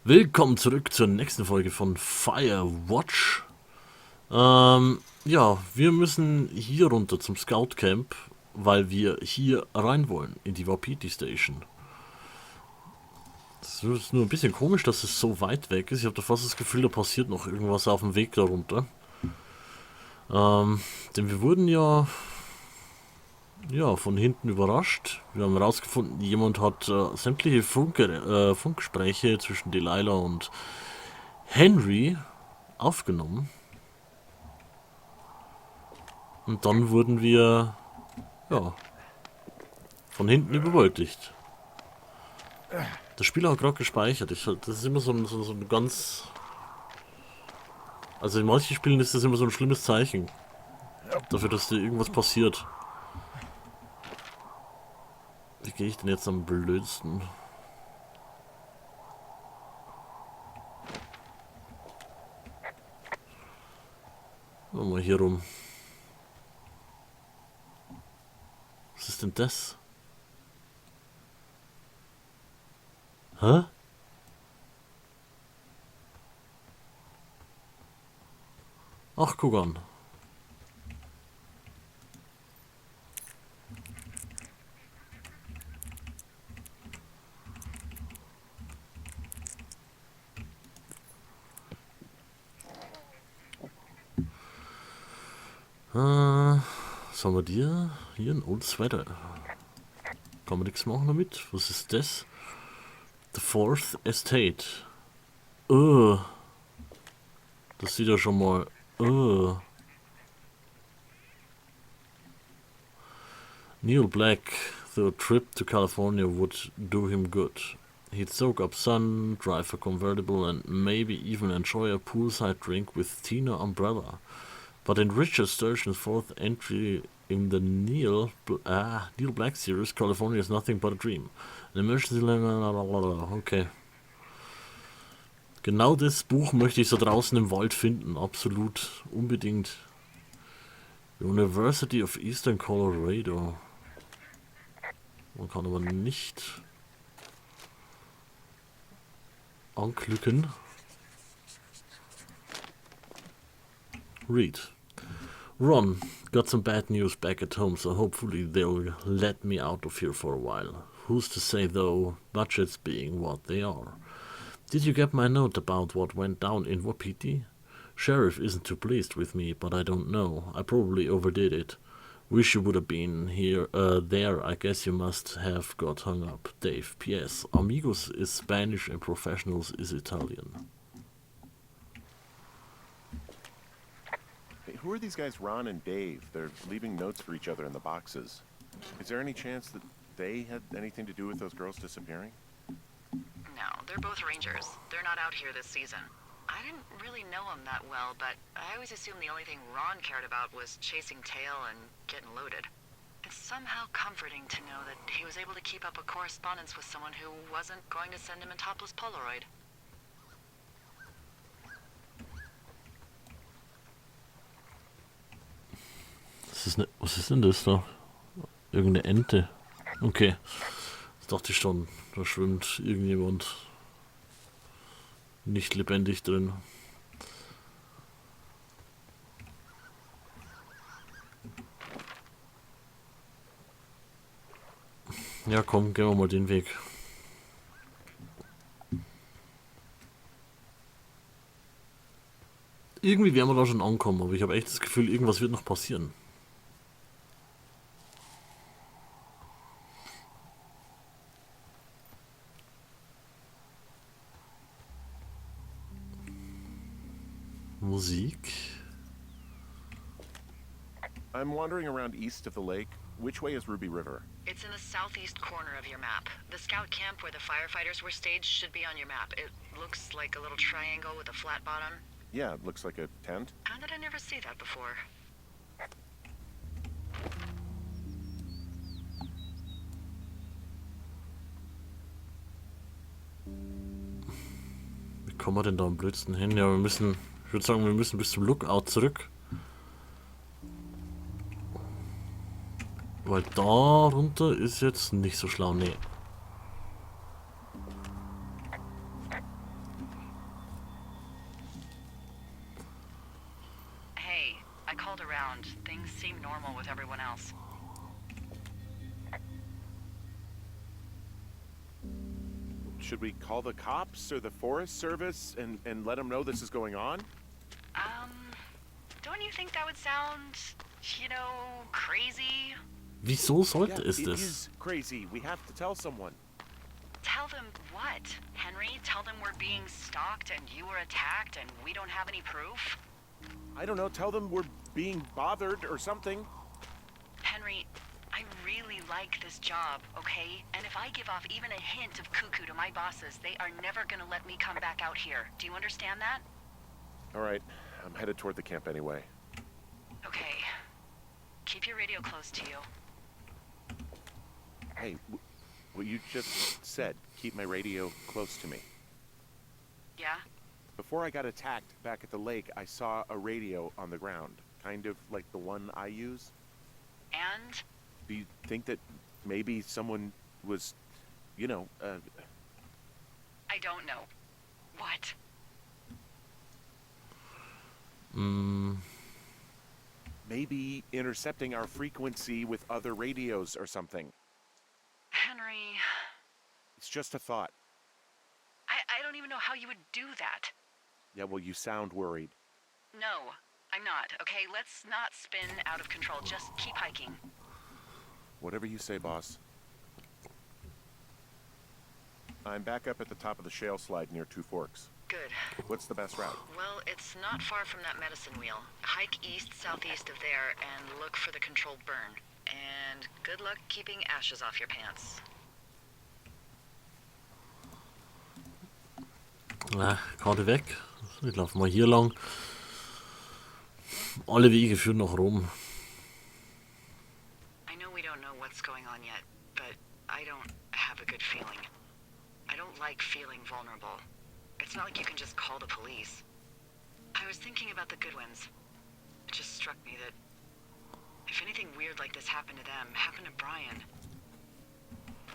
Willkommen zurück zur nächsten Folge von Firewatch. Ja, wir müssen hier runter zum Scout Camp, weil wir hier rein wollen, in die Wapiti Station. Es ist nur ein bisschen komisch, dass es so weit weg ist. Ich habe da fast das Gefühl, da passiert noch irgendwas auf dem Weg darunter. Denn wir wurden ja von hinten überrascht. Wir haben herausgefunden, jemand hat sämtliche Funkgespräche zwischen Delilah und Henry aufgenommen. Und dann wurden wir von hinten überwältigt. Das Spiel hat gerade gespeichert. Das ist immer so ein ganz... Also in manchen Spielen ist das immer so ein schlimmes Zeichen. Dafür, dass dir irgendwas passiert. Wie gehe ich denn jetzt am blödsten? Mal hier rum. Was ist denn das? Hä? Ach, guck an. Was haben wir dir? Hier ein Old Sweater. Kann man nichts machen damit? Was ist das? The Fourth Estate. Das sieht ja schon mal... Neil Black, the trip to California would do him good. He'd soak up sun, drive a convertible and maybe even enjoy a poolside drink with Tina Umbrella. But in Richard Sturgeon's fourth entry in the Neil Black series, California is nothing but a dream. An emergency... Okay. Genau das Buch möchte ich so draußen im Wald finden. Absolut. Unbedingt. University of Eastern Colorado. Man kann aber nicht anklicken. Read. Ron, got some bad news back at home, so hopefully they'll let me out of here for a while. Who's to say though, budgets being what they are. Did you get my note about what went down in Wapiti? Sheriff isn't too pleased with me, but I don't know. I probably overdid it. Wish you would have been here, there. I guess you must have got hung up. Dave. P.S. Amigos is Spanish and professionals is Italian. Who are these guys, Ron and Dave? They're leaving notes for each other in the boxes. Is there any chance that they had anything to do with those girls disappearing? No, they're both rangers. They're not out here this season. I didn't really know them that well, but I always assumed the only thing Ron cared about was chasing tail and getting loaded. It's somehow comforting to know that he was able to keep up a correspondence with someone who wasn't going to send him a topless Polaroid. Was ist denn das da? Irgendeine Ente. Okay. Das dachte ich schon. Da schwimmt irgendjemand nicht lebendig drin. Ja, komm, gehen wir mal den Weg. Irgendwie werden wir da schon ankommen, aber ich habe echt das Gefühl, irgendwas wird noch passieren. Musik. I'm wandering around east of the lake. Which way is Ruby River? It's in the southeast corner of your map. The scout camp where the firefighters were staged should be on your map. It looks like a little triangle with a flat bottom. Yeah, it looks like a tent. How did I never see that before? Wie kommen wir denn da am blödsten hin? Ja, ich würde sagen, wir müssen bis zum Lookout zurück. Weil da runter ist jetzt nicht so schlau, nee. I called around. Things seem normal with everyone else. Should we call the cops or the Forest Service and let them know this is going on? Don't you think that would sound, you know, crazy? Wieso sollte Yeah, es it das? is crazy. We have to tell someone. Tell them what, Henry? Tell them we're being stalked and you were attacked and we don't have any proof? I don't know, tell them we're being bothered or something. Henry, I really like this job, okay? And if I give off even a hint of cuckoo to my bosses, they are never gonna let me come back out here. Do you understand that? All right, I'm headed toward the camp anyway. Okay. Keep your radio close to you. Hey, what you just said, keep my radio close to me. Yeah? Before I got attacked back at the lake, I saw a radio on the ground, kind of like the one I use. And? Do you think that maybe someone was, you know, I don't know. What? maybe intercepting our frequency with other radios or something? Henry, It's just a thought. I don't even know how you would do that. Yeah, well, you sound worried. No, I'm not, okay? Let's not spin out of control. Just keep hiking. Whatever you say, boss. I'm back up at the top of the shale slide near Two Forks. Good. What's the best route? Well, it's not far from that medicine wheel. Hike east-southeast of there and look for the controlled burn. And good luck keeping ashes off your pants. Karte weg. Ich laufe mal hier lang. Alle Wege führen nach Rom. I know we don't know what's going on yet, but I don't have a good feeling. I don't like feeling vulnerable. It's not like you can just call the police. I was thinking about the Goodwins. It just struck me that if anything weird like this happened to them, happened to Brian,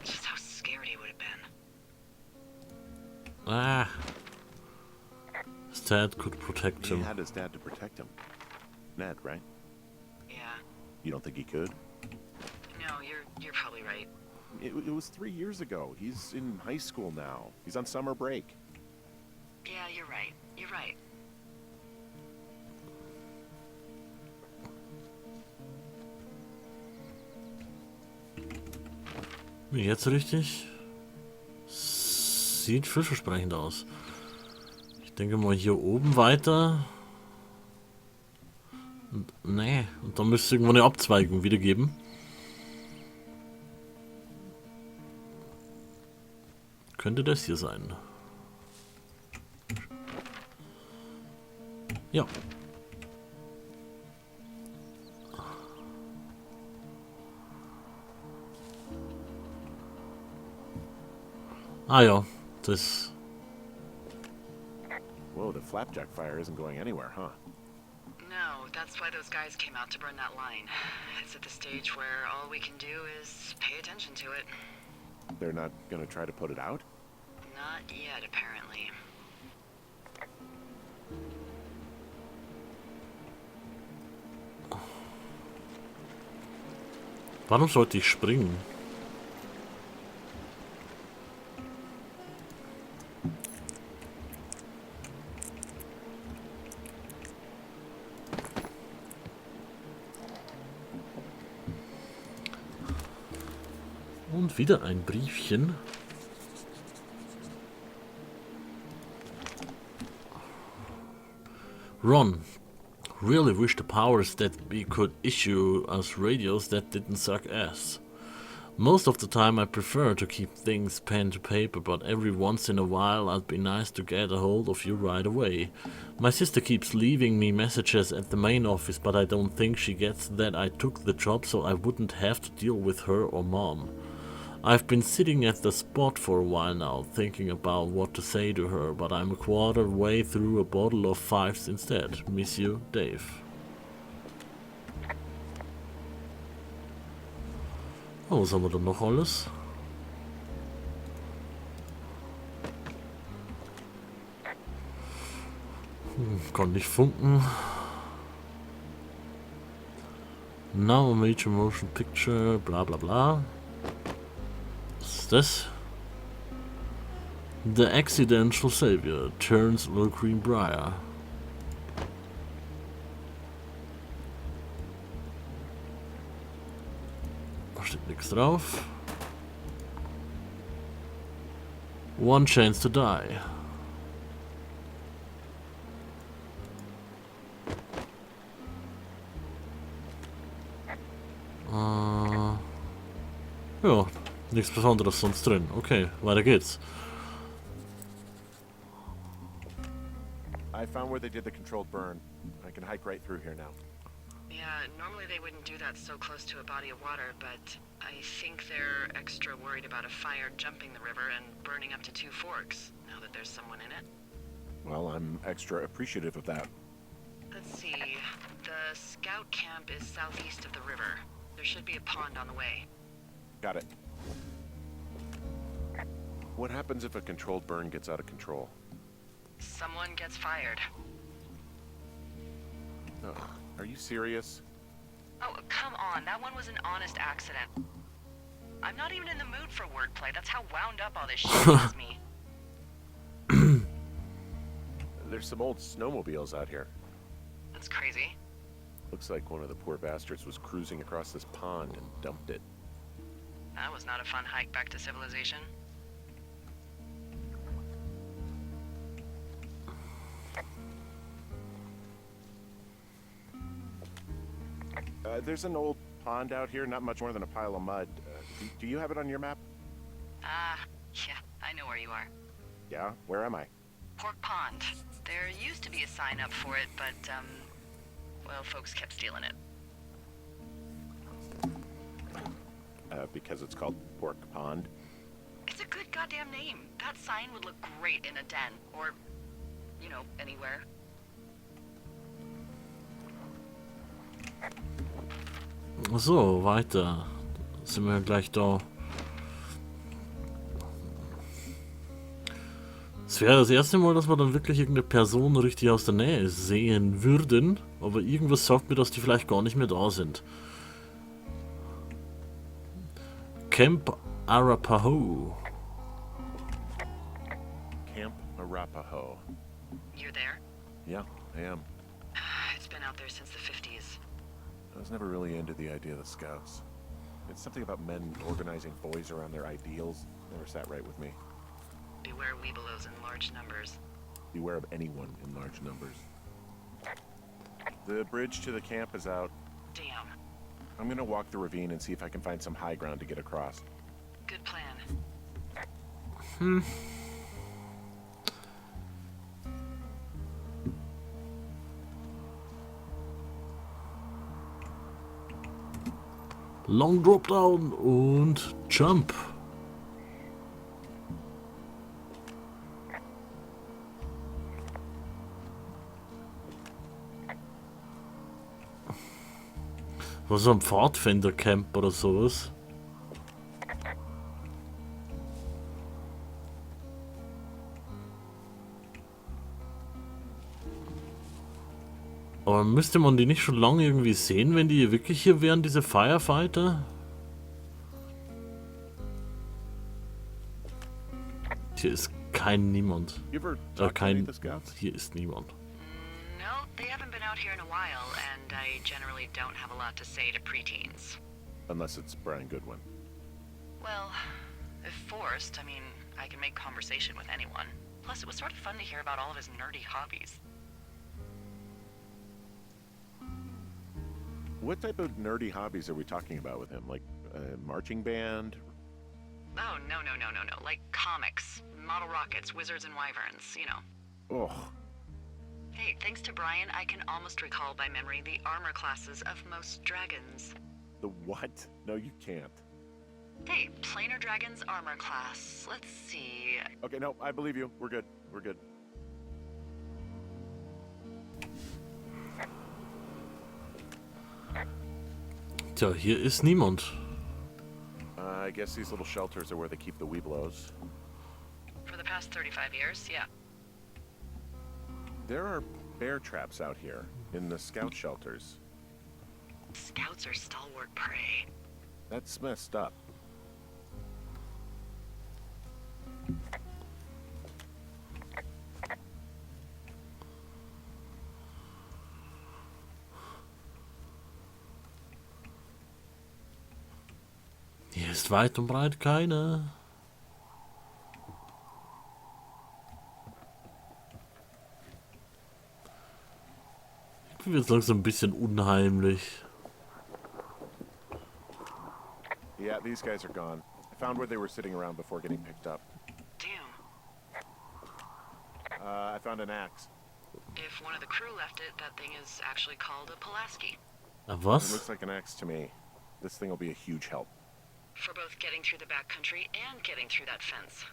just how scared he would have been. His dad could protect He him. had his dad to protect him. Ned, right? Yeah. You don't think he could? No, you're probably right. It was 3 years ago. He's in high school now. He's on summer break. Yeah, you're right. You're right. Jetzt richtig? Sieht vielversprechend aus. Ich denke mal hier oben weiter. Und, nee, und dann müsste es irgendwo eine Abzweigung wieder geben. Könnte das hier sein? Ja. Ah ja, das... Whoa, the flapjack fire isn't going anywhere, huh? No, that's why those guys came out to burn that line. It's at the stage where all we can do is pay attention to it. They're not gonna try to put it out? Not yet, apparently. Warum sollte ich springen? Und wieder ein Briefchen. Ron, really wish the powers that we could issue us radios that didn't suck ass. Most of the time I prefer to keep things pen to paper, but every once in a while I'd be nice to get a hold of you right away. My sister keeps leaving me messages at the main office, but I don't think she gets that I took the job so I wouldn't have to deal with her or mom. I've been sitting at the spot for a while now, thinking about what to say to her, but I'm a quarter way through a bottle of fives instead. Miss you, Dave. Oh, was haben wir denn noch alles? Kann nicht funken. Now a major motion picture, bla bla bla. What's this? The accidental savior turns Little Greenbrier. Da steht nichts drauf. One chance to die. Ja, nichts Besonderes sonst drin. Okay, weiter geht's. I found where they did the controlled burn. I can hike right through here now. Yeah, normally they wouldn't do that so close to a body of water, but I think they're extra worried about a fire jumping the river and burning up to 2 forks, now that there's someone in it. Well, I'm extra appreciative of that. Let's see. The scout camp is southeast of the river. There should be a pond on the way. Got it. What happens if a controlled burn gets out of control? Someone gets fired. Ugh, are you serious? Oh, come on. That one was an honest accident. I'm not even in the mood for wordplay. That's how wound up all this shit has me. There's some old snowmobiles out here. That's crazy. Looks like one of the poor bastards was cruising across this pond and dumped it. That was not a fun hike back to civilization. There's an old pond out here, not much more than a pile of mud. Do you have it on your map? Yeah, I know where you are. Yeah? Where am I? Pork Pond. There used to be a sign up for it, but, well, folks kept stealing it. Because it's called Pork Pond. It's a good goddamn name. That sign would look great in a den, or, you know, anywhere. So, weiter. Sind wir gleich da. Es wäre das erste Mal, dass wir dann wirklich irgendeine Person richtig aus der Nähe sehen würden, aber irgendwas sagt mir, dass die vielleicht gar nicht mehr da sind. Camp Arapaho. Camp Arapaho. You're there? Yeah, I am. It's been out there since the 50s. I was never really into the idea of the Scouts. It's something about men organizing boys around their ideals. Never sat right with me. Beware weebelows in large numbers. Beware of anyone in large numbers. The bridge to the camp is out. Damn. I'm gonna walk the ravine and see if I can find some high ground to get across. Good plan. Long Drop Down und Jump. Was so ein Pfadfinder-Camp oder sowas. Aber müsste man die nicht schon lange irgendwie sehen, wenn die wirklich hier wären, diese Firefighter? Hier ist kein niemand. You ever talk to any of the Scouts? Hier ist niemand. No, they haven't been out here in a while, and I generally don't have a lot to say to preteens. Unless it's Brian Goodwin. Well, if forced, I mean, I can make conversation with anyone. Plus, it was sort of fun to hear about all of his nerdy hobbies. What type of nerdy hobbies are we talking about with him? Like a marching band? Oh, no. Like comics, model rockets, wizards and wyverns, you know. Oh, Hey, thanks to Brian, I can almost recall by memory the armor classes of most dragons. the what? No, you can't. Hey, planar dragon's armor class. Let's see. Okay, no, I believe you. We're good. We're good. Tja, hier ist niemand. I guess these little shelters are where they keep the weeblos. For the past 35 years, yeah. There are bear traps out here in the scout shelters. Scouts are stalwart prey. That's messed up. Hier ist weit und breit keine. Ich bin jetzt langsam ein bisschen unheimlich. Yeah, these guys are gone. I found where they were sitting around before getting picked up. Damn. I found an axe. If one of the crew left it, that thing is actually called a Pulaski. It Was? looks like an axe to me. This thing will be a huge help. For both getting through the backcountry and getting through that fence.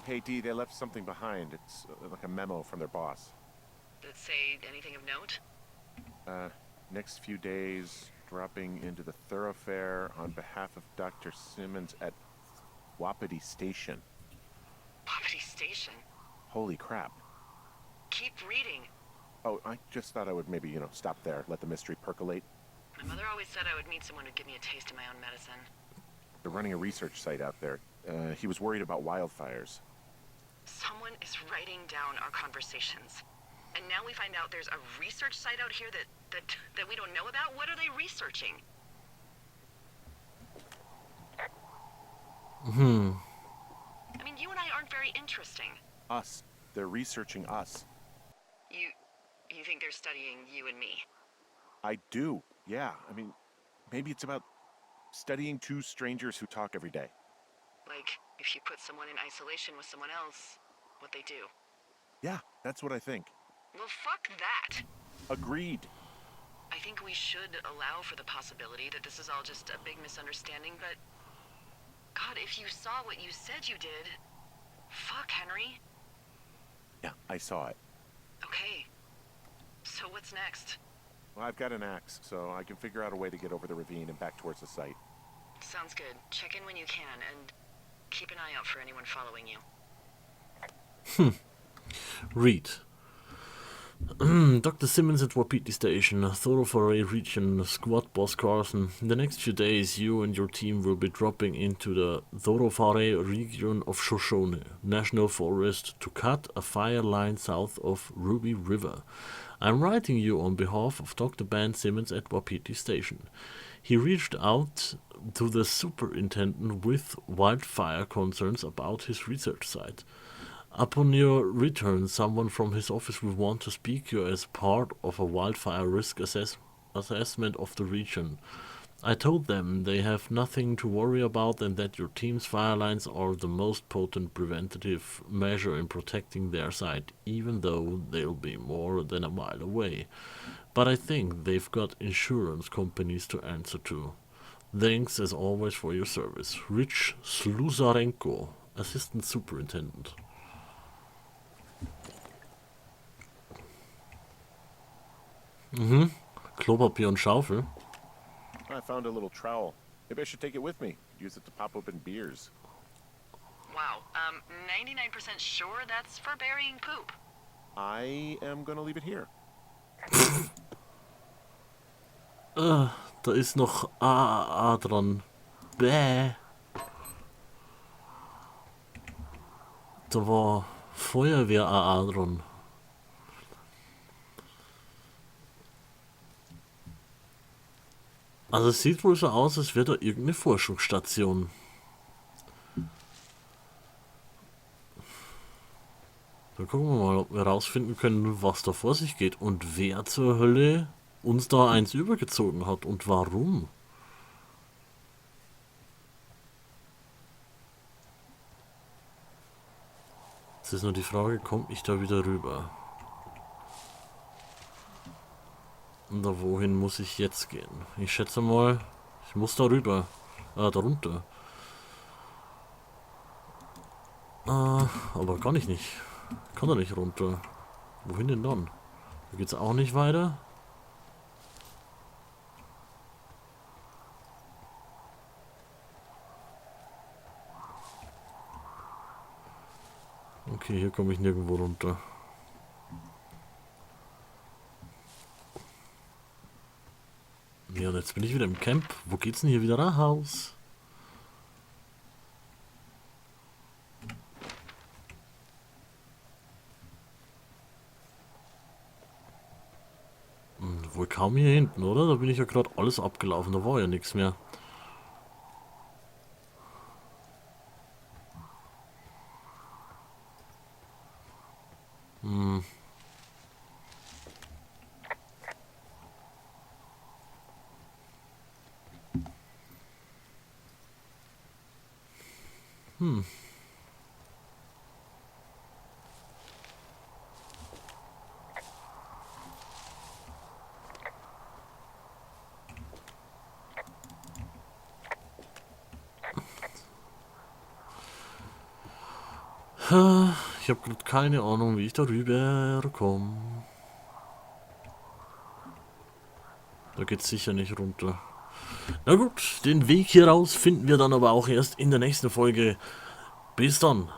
Hey, D, they left something behind. It's like a memo from their boss. Did it say anything of note? Next few days, dropping into the thoroughfare on behalf of Dr. Simmons at Wapiti Station. Wapiti Station? Holy crap. Keep reading. Oh, I just thought I would maybe, stop there, let the mystery percolate. My mother always said I would meet someone who'd give me a taste of my own medicine. They're running a research site out there. He was worried about wildfires. Someone is writing down our conversations. And now we find out there's a research site out here that we don't know about? What are they researching? I mean, you and I aren't very interesting. Us. They're researching us. You think they're studying you and me? I do, yeah. I mean, maybe it's about studying two strangers who talk every day. Like, if you put someone in isolation with someone else, what they do. Yeah, that's what I think. Well, fuck that. Agreed. I think we should allow for the possibility that this is all just a big misunderstanding, but... God, if you saw what you said you did... Fuck, Henry. Yeah, I saw it. Okay. So what's next? Well, I've got an axe, so I can figure out a way to get over the ravine and back towards the site. Sounds good. Check in when you can, and keep an eye out for anyone following you. Read. Dr. Simmons at Wapiti Station, Thoroughfare Region, Squad Boss Carson. In the next few days, you and your team will be dropping into the Thoroughfare Region of Shoshone National Forest to cut a fire line south of Ruby River. I'm writing you on behalf of Dr. Ben Simmons at Wapiti Station. He reached out to the superintendent with wildfire concerns about his research site. Upon your return, someone from his office will want to speak to you as part of a wildfire risk assessment of the region. I told them they have nothing to worry about and that your team's fire lines are the most potent preventative measure in protecting their site, even though they'll be more than a mile away. But I think they've got insurance companies to answer to. Thanks as always for your service. Rich Sluzarenko, Assistant Superintendent. Klopapier und Schaufel. I found a little trowel. Maybe I should take it with me. Use it to pop open beers. Wow, 99% sure that's for burying poop. I am gonna leave it here. Da ist noch AAA dran. Bäh. Da war Feuerwehr-AA dran. Also es sieht wohl so aus, als wäre da irgendeine Forschungsstation. Dann gucken wir mal, ob wir rausfinden können, was da vor sich geht und wer zur Hölle uns da eins übergezogen hat und warum. Jetzt ist nur die Frage, komme ich da wieder rüber? Und da wohin muss ich jetzt gehen? Ich schätze mal, ich muss da rüber. Da runter. Aber kann ich nicht. Ich kann da nicht runter. Wohin denn dann? Da geht's auch nicht weiter. Okay, hier komme ich nirgendwo runter. Ja, und jetzt bin ich wieder im Camp. Wo geht's denn hier wieder raus? Wohl kaum hier hinten, oder? Da bin ich ja gerade alles abgelaufen. Da war ja nichts mehr. Hm. Hm. Ich habe gerade keine Ahnung, wie ich darüber komme. Da geht's sicher nicht runter. Na gut, den Weg hier raus finden wir dann aber auch erst in der nächsten Folge. Bis dann.